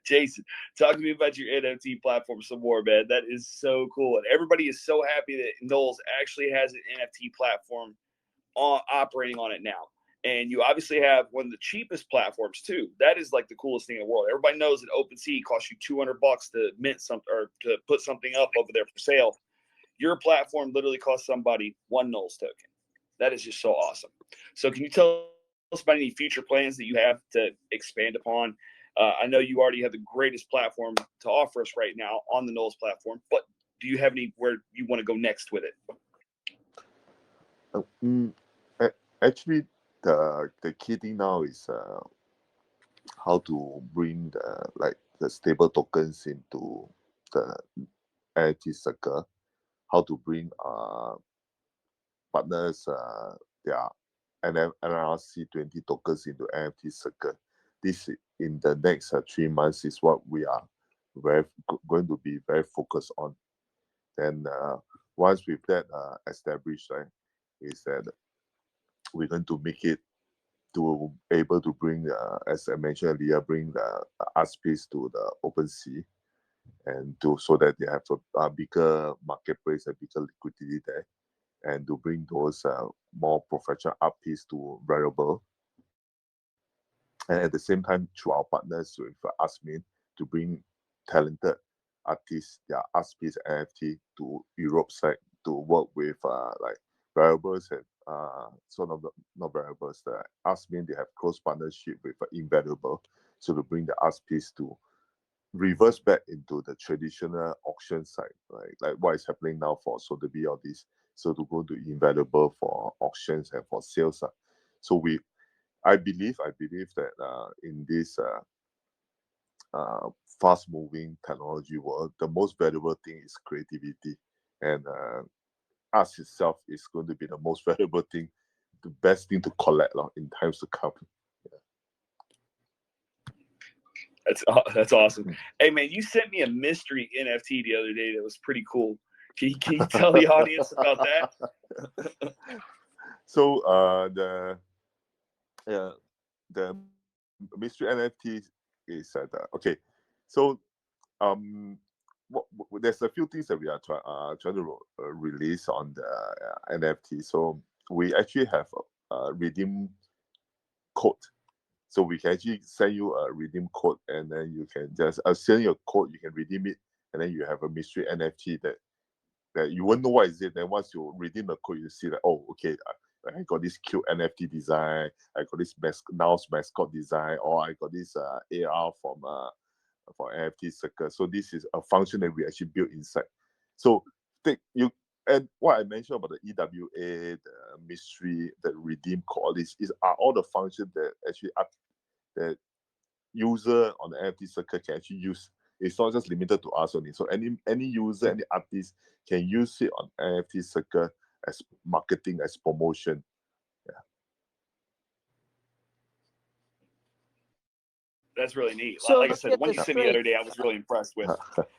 Jason, talk to me about your NFT platform some more, man. That is so cool. And everybody is so happy that Knowles actually has an NFT platform operating on it now. And you obviously have one of the cheapest platforms too. That is like the coolest thing in the world. Everybody knows that OpenSea costs you $200 to mint something or to put something up over there for sale. Your platform literally costs somebody one Knowles token. That is just so awesome. So can you tell us about any future plans that you have to expand upon? I know you already have the greatest platform to offer us right now on the Knowles platform, but do you have anywhere you want to go next with it? Actually, the key thing now is how to bring the stable tokens into the NFTCircle, how to bring partners their NRC20 tokens into NFTCircle. This in the next 3 months is what we are going to be very focused on. Then once with that established, right, is that we're going to make it to able to bring, as I mentioned earlier, bring the art space to the OpenSea, and so that they have a bigger marketplace, a bigger liquidity there, and to bring those more professional art piece to wearable. And at the same time, through our partners with Asmin, to bring talented artists, their art piece NFT to Europe side to work with like wearables and sort of not wearables. The Asmin, they have close partnership with Invaluable, so to bring the art piece to reverse back into the traditional auction side, right? Like what is happening now for Sotheby or this, so to go to Invaluable for auctions and for sales. So I believe that in this fast-moving technology world, the most valuable thing is creativity, and us itself is going to be the most valuable thing, the best thing to collect in times to come. That's awesome. Hey man, you sent me a mystery NFT the other day that was pretty cool. Can you tell the audience about that? So the mystery NFT is okay. So there's a few things that we are trying to release on the NFT. So we actually have a redeem code. So we can actually send you a redeem code, and then you can just send your code, you can redeem it, and then you have a mystery NFT that you won't know what is it. Then once you redeem the code, you see that, oh, okay, I got this cute NFT design, I got this Null's mascot design, or I got this AR from for NFTCircle. So this is a function that we actually built inside. So and what I mentioned about the EWA, the mystery, the redeem code, are all the functions that actually that user on the NFTCircle can actually use. It's not just limited to us only. So any user, any artist can use it on NFTCircle as marketing, as promotion. Yeah. That's really neat. So like I said, the one you sent me the other day, I was really impressed with.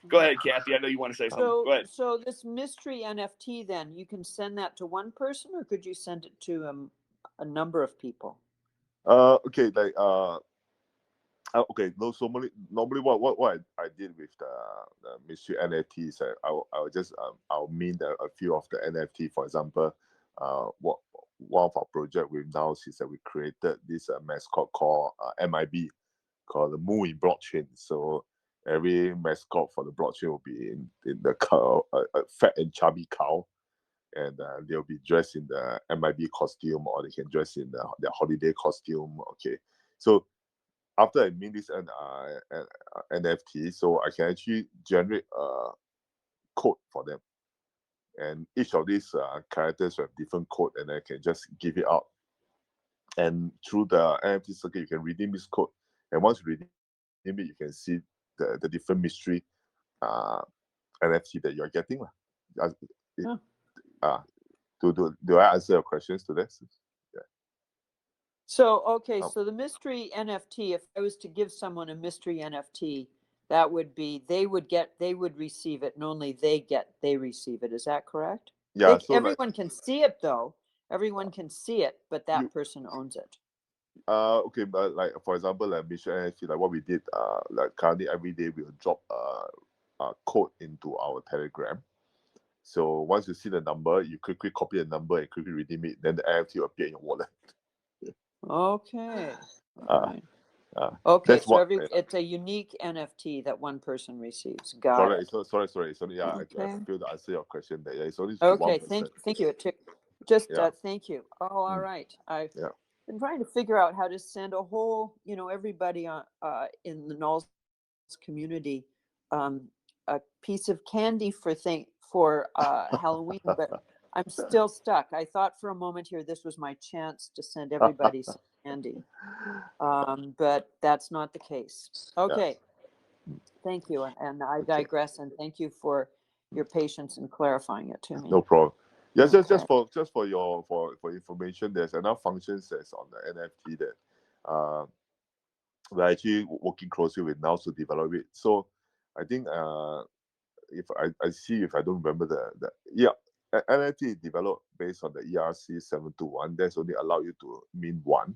Go ahead, Kathy. I know you want to say something. Go ahead. So this mystery NFT, then you can send that to one person, or could you send it to a number of people? Okay, like okay. No, so normally what I did with the mystery NFTs, I'll just I'll mean a few of the NFT. For example, one of our project with Null is that we created this mascot called MIB, called the Moo in blockchain. So every mascot for the blockchain will be in the cow, a fat and chubby cow, and they'll be dressed in the MIB costume, or they can dress in their holiday costume. Okay, so after I made this NFT, so I can actually generate a code for them, and each of these characters have different code, and I can just give it out. And through the NFTCircle, you can redeem this code, and once you redeem it, you can see the different mystery NFT that you're getting. Do I answer your questions to this? Yeah. So, okay, so the mystery NFT, if I was to give someone a mystery NFT, that would be, they would receive it, and only they receive it. Is that correct? Yeah. Everyone can see it though. Everyone can see it, but that person owns it. Okay, but like for example, like mystery NFT, like what we did, like currently every day we'll drop a code into our Telegram. So once you see the number, you quickly copy the number and quickly redeem it. Then the NFT will appear in your wallet. Okay. Right. Okay, so it's a unique NFT that one person receives. Got correct. it. So, sorry. It's only, I feel to answer your question there. Yeah, it's only okay. 1%. Thank you. Thank you. Oh, all right. I've been trying to figure out how to send a whole, everybody in the Null community a piece of candy for Halloween, but I'm still stuck. I thought for a moment here this was my chance to send everybody some candy, but that's not the case. Okay, thank you, and I digress. And thank you for your patience in clarifying it to me. No problem. Yes, just for your information, there's enough functions that's on the NFT that we're actually working closely with now to develop it. So I think if I don't remember the NFT developed based on the ERC 721, that's only allow you to mint one.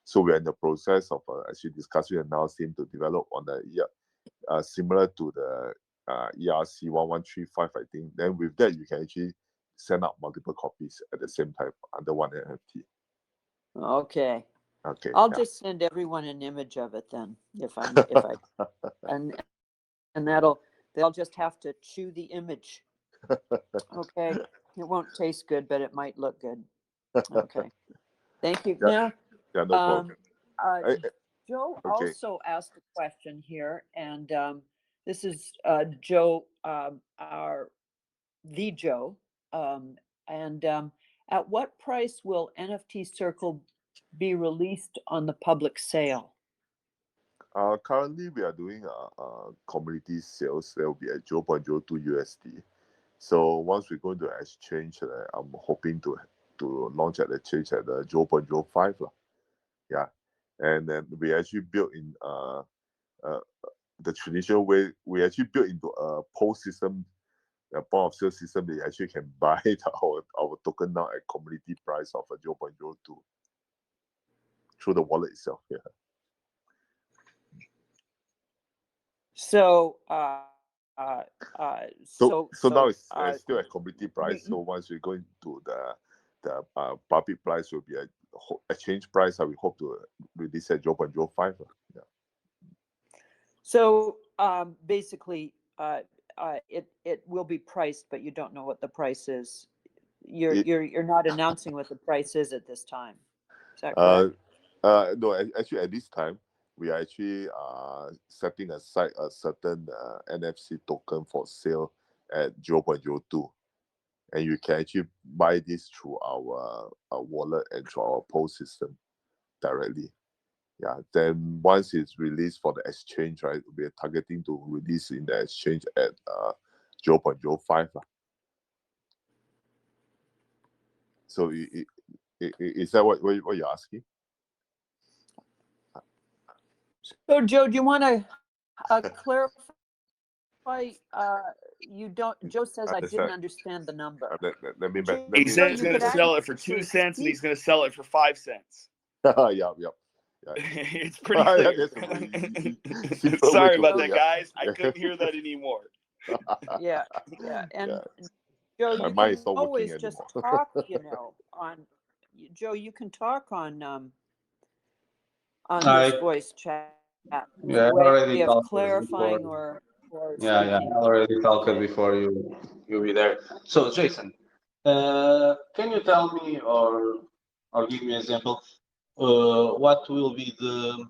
So we're in the process of actually discussing with the Null team to develop on the similar to the ERC 1135, I think. Then with that, you can actually send out multiple copies at the same time under one NFT. Okay. Okay. I'll just send everyone an image of it then, if I and they'll just have to chew the image. Okay. It won't taste good, but it might look good. Okay. Thank you. Yeah, Now, no problem. Joe Okay. also asked a question here, and this is Joe, the Joe, and at what price will NFTCircle be released on the public sale? Currently, we are doing community sales. There will be at 0.02 USD. So once we're going to exchange, I'm hoping to launch at the exchange at 0.05. Yeah, and then we actually built in the traditional way. We actually built into a POS system, a point of sale system. They actually can buy our token now at community price of 0.02 through the wallet itself. Yeah. So, so now it's still at community price. So once we go into the public price, will be a exchange price that we hope to release at 0.05. Yeah. So basically, it will be priced, but you don't know what the price is. You're not announcing what the price is at this time. Is that correct? No, actually at this time we are actually setting aside a certain NFC token for sale at 0.02, and you can actually buy this through our wallet and through our POS system directly. Yeah, then once it's released for the exchange, right, we're targeting to release in the exchange at 0.05. So is that what you're asking? So Joe, do you want to clarify? You don't. Joe says I didn't understand the number. He said he's going to sell it for 2 cents, and he's going to sell it for 5 cents. Yeah. It's pretty clear. Sorry about that, guys. I couldn't hear that anymore. Yeah. And Joe, you can always just talk. Joe, you can talk on this voice chat. Yeah, I already talked clarifying before. or Yeah, I already talked before you be there. So Jason, can you tell me or give me an example? What will be the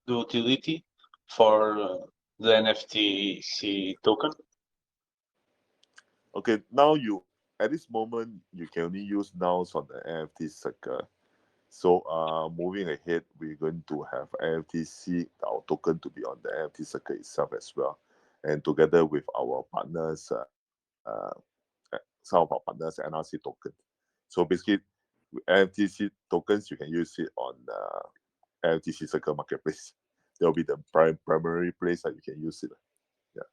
utility for the NFTC token? Okay, now at this moment you can only use Nulls on the NFTCircle. So moving ahead, we're going to have NFTC, our token, to be on the NFTCircle itself as well, and together with our partners, some of our partners, NRC token. So basically, NFTC tokens, you can use it on the NFTCircle marketplace. That will be the primary place that you can use it. Yeah,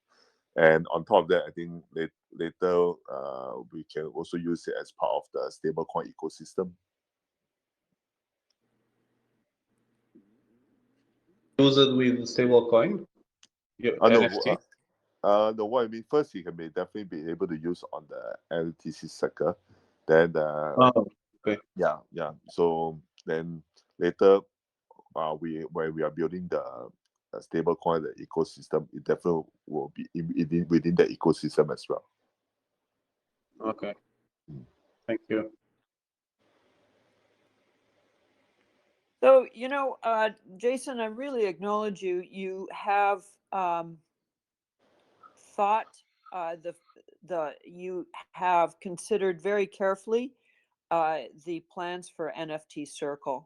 and on top of that, I think later we can also use it as part of the stablecoin ecosystem. Use it with stablecoin? NFT? No, what I mean, first you can definitely be able to use on the NFTCircle. Then okay. Yeah. So then later, when we are building the stablecoin, the ecosystem, it definitely will be within the ecosystem as well. Okay. Thank you. So, Jason, I really acknowledge you. You have thought you have considered very carefully the plans for NFTCircle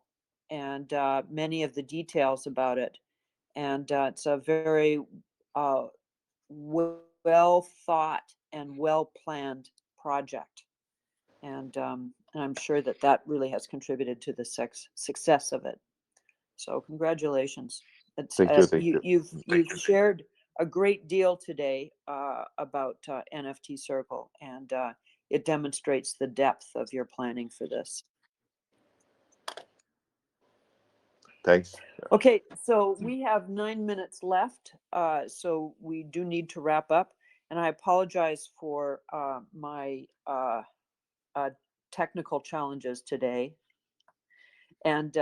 and many of the details about it. And it's a very well thought and well planned project. And I'm sure that really has contributed to the success of it. So congratulations. Thank you. You've shared a great deal today about NFTCircle, and it demonstrates the depth of your planning for this. Thanks. Okay, so we have 9 minutes left, so we do need to wrap up. And I apologize for my technical challenges today. And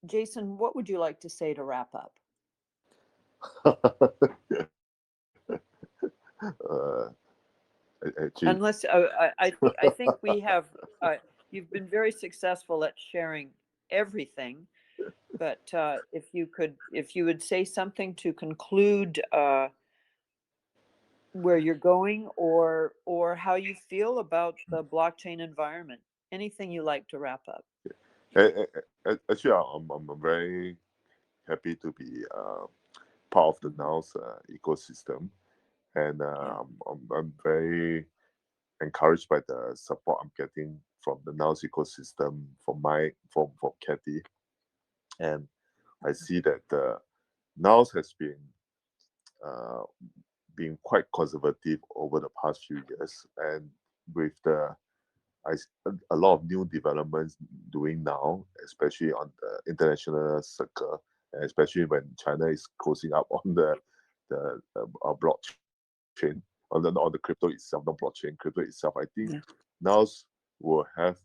Jason, what would you like to say to wrap up? Actually, Unless I think we have. You've been very successful at sharing everything, but if you would say something to conclude where you're going, or how you feel about the blockchain environment, anything you like to wrap up. actually, I'm very happy to be part of the Null's ecosystem, and I'm very encouraged by the support I'm getting from the Null's ecosystem, from Kathy, and I see that Null's has been being quite conservative over the past few years, and with a lot of new developments doing now, especially on the international circle, and especially when China is closing up on the blockchain, on the crypto itself, not blockchain, crypto itself. I think Now's will have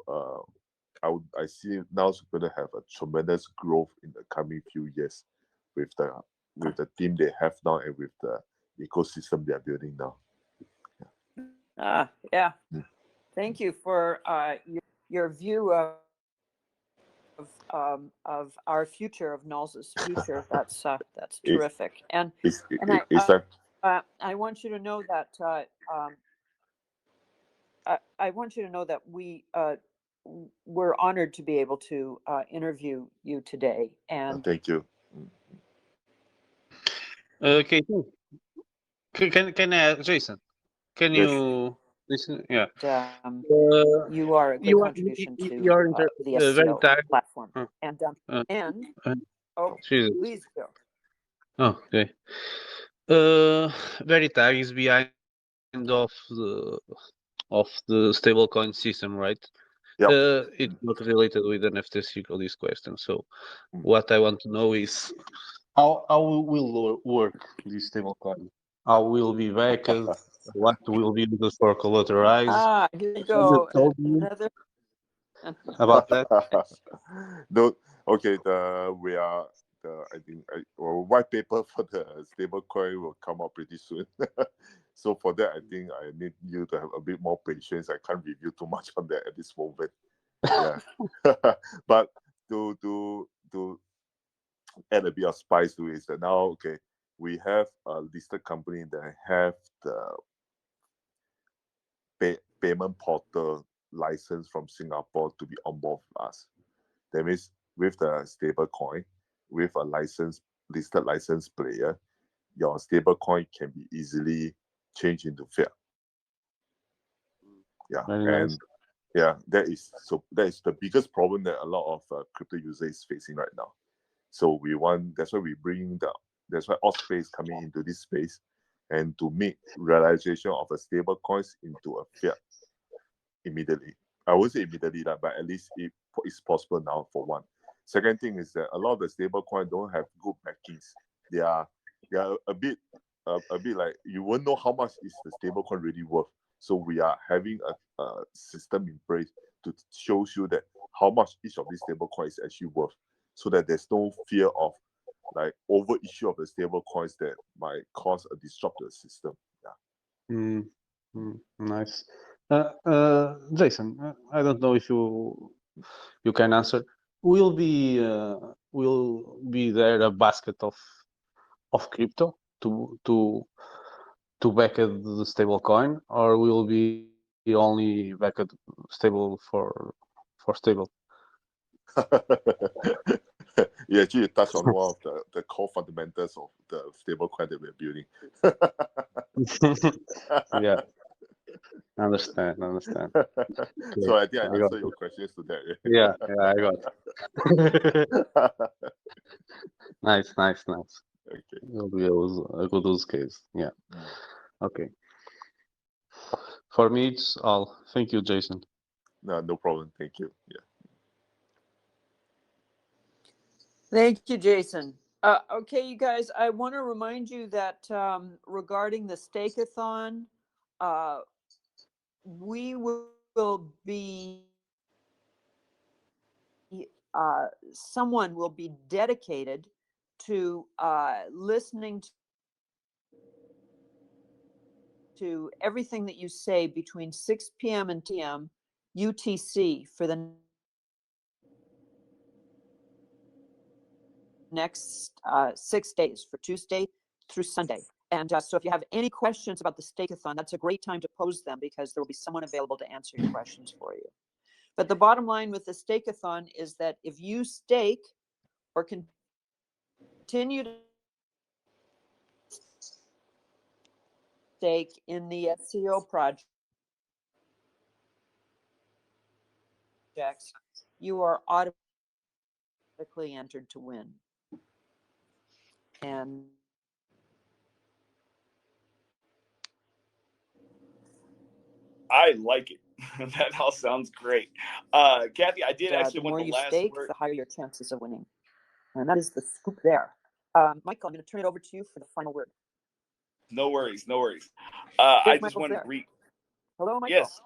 I see Now's going to have a tremendous growth in the coming few years with the team they have now and with the ecosystem they are building now. Yeah. Thank you for your view of our future, of Null's future. That's terrific. And I want you to know that I want you to know that we're honored to be able to interview you today. And thank you. Okay. Can I ask Jason? Can you listen? Yeah. You are a good contribution to the SEO platform. Please go. Okay. Veritag is behind of the stablecoin system, right? Yep. It's not related with NFTCircle, this question. So what I want to know is how will work this stablecoin? How will be backed? What will be used for collateralized? Here you go. Another about that. No, okay. I think white paper for the stablecoin will come out pretty soon. So for that, I think I need you to have a bit more patience. I can't review too much on that at this moment. Yeah, but to add a bit of spice to it is that now, okay, we have a listed company that have the payment portal license from Singapore to be on board with us. That means with the stable coin, with a listed license player, your stable coin can be easily changed into fiat. Yeah, and yeah, that is the biggest problem that a lot of crypto users is facing right now. So that's why we bring that's why Osprey is coming into this space, and to make realization of a stable coins into a fiat immediately. I won't say immediately, but at least it's possible now, for one. Second thing is that a lot of the stable coins don't have good backings. They are a bit like, you won't know how much is the stable coin really worth. So we are having a system in place to show you that how much each of these stable coins is actually worth, so that there's no fear of like over issue of the stable coins that might cause a disrupt to the system. Yeah. Nice. Jason, I don't know if you can answer. Will be there a basket of crypto to back the stable coin, or will be only backed stable for stable? You actually touched on one of the core fundamentals of the stable coin that we're building. Yeah. Understand. So I think I answered your questions to that. Yeah, I got it. Nice. Okay. It'll be a good use case. Yeah. Okay. For me, it's all. Thank you, Jason. No problem. Thank you. Yeah. Thank you, Jason. Okay, you guys, I want to remind you that regarding the Stakeathon, we will be, someone will be dedicated to listening to everything that you say between 6 p.m. and 10 p.m. UTC for the next 6 days, for Tuesday through Sunday. And so if you have any questions about the Stakeathon, that's a great time to pose them, because there will be someone available to answer your questions for you. But the bottom line with the Stakeathon is that if you stake or continue to stake in the SEO projects, you are automatically entered to win. And I like it. That all sounds great. Kathy, I did actually the more want the you last stake, word. the higher your chances of winning. And that is the scoop there. Michael, I'm going to turn it over to you for the final word. No worries, no worries. I just Michael's wanted there. to read. Hello, Michael. Yes.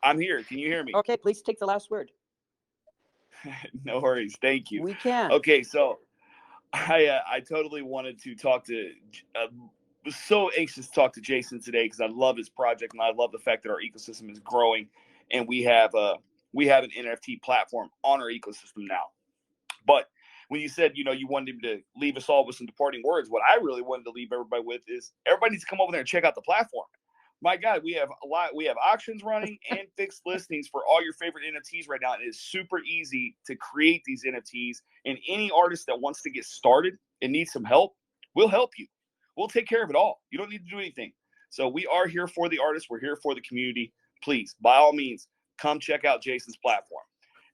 I'm here. Can you hear me? Okay, please take the last word. No worries. Thank you. We can. Okay, so I totally wanted to talk to, was so anxious to talk to Jason today, because I love his project and I love the fact that our ecosystem is growing, and we have an NFT platform on our ecosystem now. But when you said, you wanted him to leave us all with some departing words, what I really wanted to leave everybody with is everybody needs to come over there and check out the platform. My God, we have auctions running and fixed listings for all your favorite NFTs right now. And it is super easy to create these NFTs. And any artist that wants to get started and needs some help, we'll help you. We'll take care of it all. You don't need to do anything. So we are here for the artists. We're here for the community. Please, by all means, come check out Jason's platform.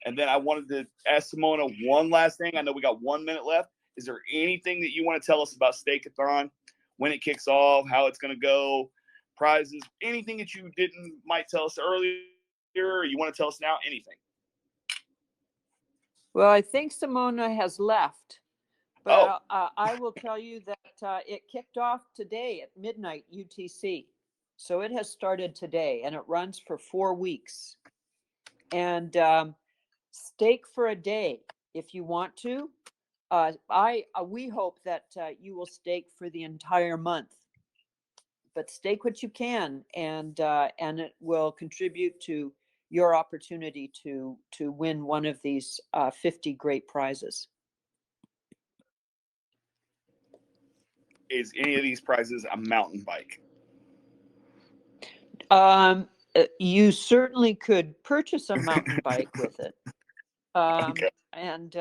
And then I wanted to ask Simona one last thing. I know we got 1 minute left. Is there anything that you want to tell us about Stakeathon, when it kicks off, how it's going to go, prizes, anything that you might tell us earlier, or you want to tell us now, anything? Well, I think Simona has left, but I will tell you that it kicked off today at midnight UTC. So it has started today, and it runs for 4 weeks. And stake for a day if you want to. We hope that you will stake for the entire month. But stake what you can, and it will contribute to your opportunity to win one of these 50 great prizes. Is any of these prizes a mountain bike? You certainly could purchase a mountain bike with it. Okay. And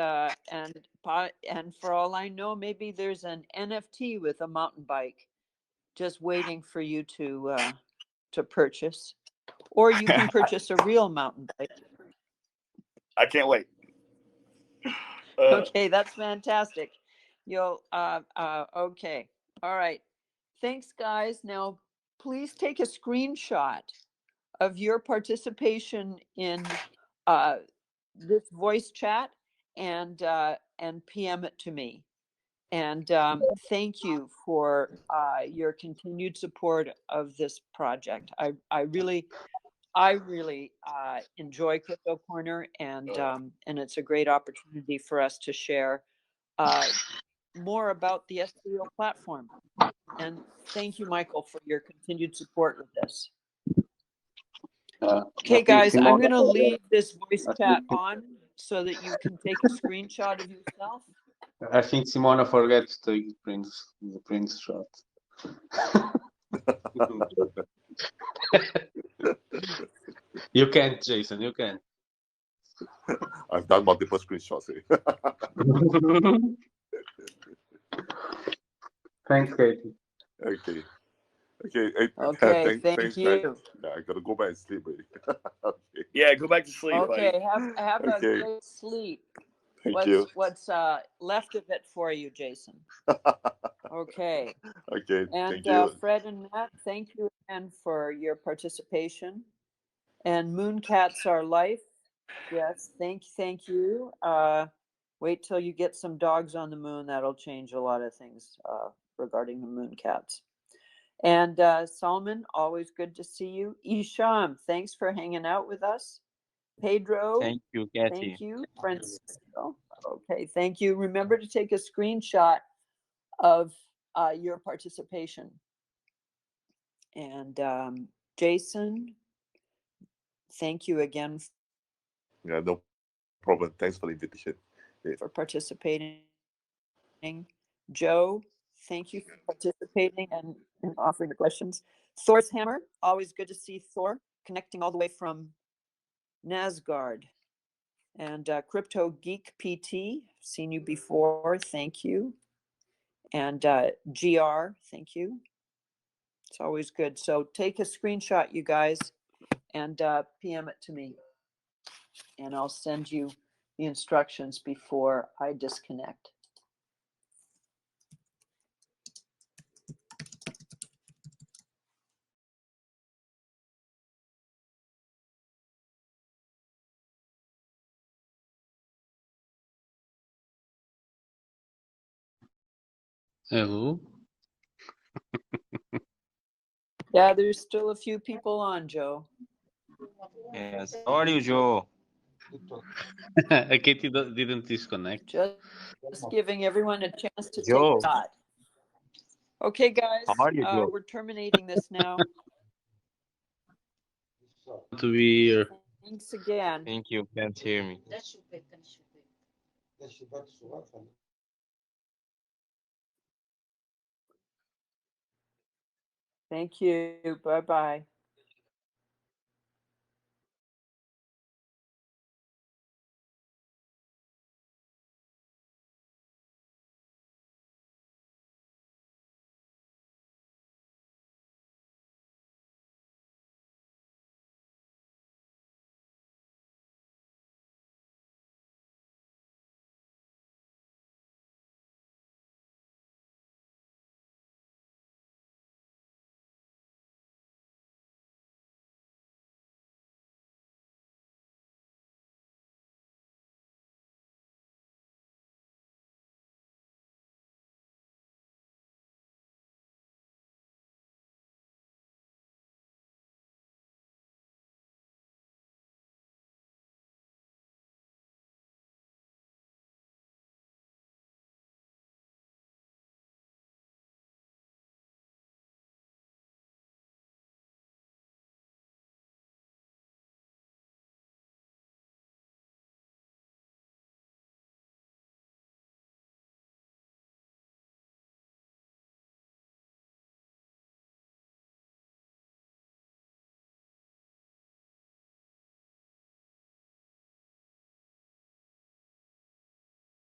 for all I know, maybe there's an NFT with a mountain bike just waiting for you to purchase, or you can purchase a real mountain bike. I can't wait. Okay, that's fantastic. You'll okay. All right. Thanks, guys. Now, please take a screenshot of your participation in this voice chat and PM it to me. And thank you for your continued support of this project. I really enjoy Crypto Corner, and it's a great opportunity for us to share more about the SEO platform. And thank you, Michael, for your continued support with this. Okay, guys, I'm going to leave this voice chat on so that you can take a screenshot of yourself. I think Simona forgets to print the print shot. You can, Jason, you can. I've done multiple screenshots. Thanks, Katie. Okay. Okay, thank you. Man. Yeah, I gotta go back and sleep already. Okay. Yeah, go back to sleep, Okay, buddy. have a Okay. great sleep. Thank you. What's left of it for you, Jason? Okay. Okay, And thank you. Fred and Matt, thank you again for your participation. And moon cats are life. Yes, thank you. Wait till you get some dogs on the moon. That'll change a lot of things regarding the moon cats. And Solomon, always good to see you. Isham, thanks for hanging out with us. Pedro, Thank you, Kathy. thank you. Francisco, okay, thank you. Remember to take a screenshot of your participation. And Jason, thank you again. Yeah, no problem. Thanks for the invitation. For participating. Joe, thank you for participating and offering the questions. Thor's Hammer, always good to see Thor, connecting all the way from Nasgard. And Crypto Geek PT, seen you before, thank you. And GR, thank you. It's always good. So take a screenshot, you guys, and PM it to me. And I'll send you the instructions before I disconnect. Hello. Yeah, there's still a few people on, Joe. Yes. How are you, Joe? Katie didn't disconnect. Just giving everyone a chance to Joe. take a shot. Okay, guys, How are you, Joe? we're terminating this now. To be here. Thanks again. Thank you. Can't hear me. Thank you. Bye-bye.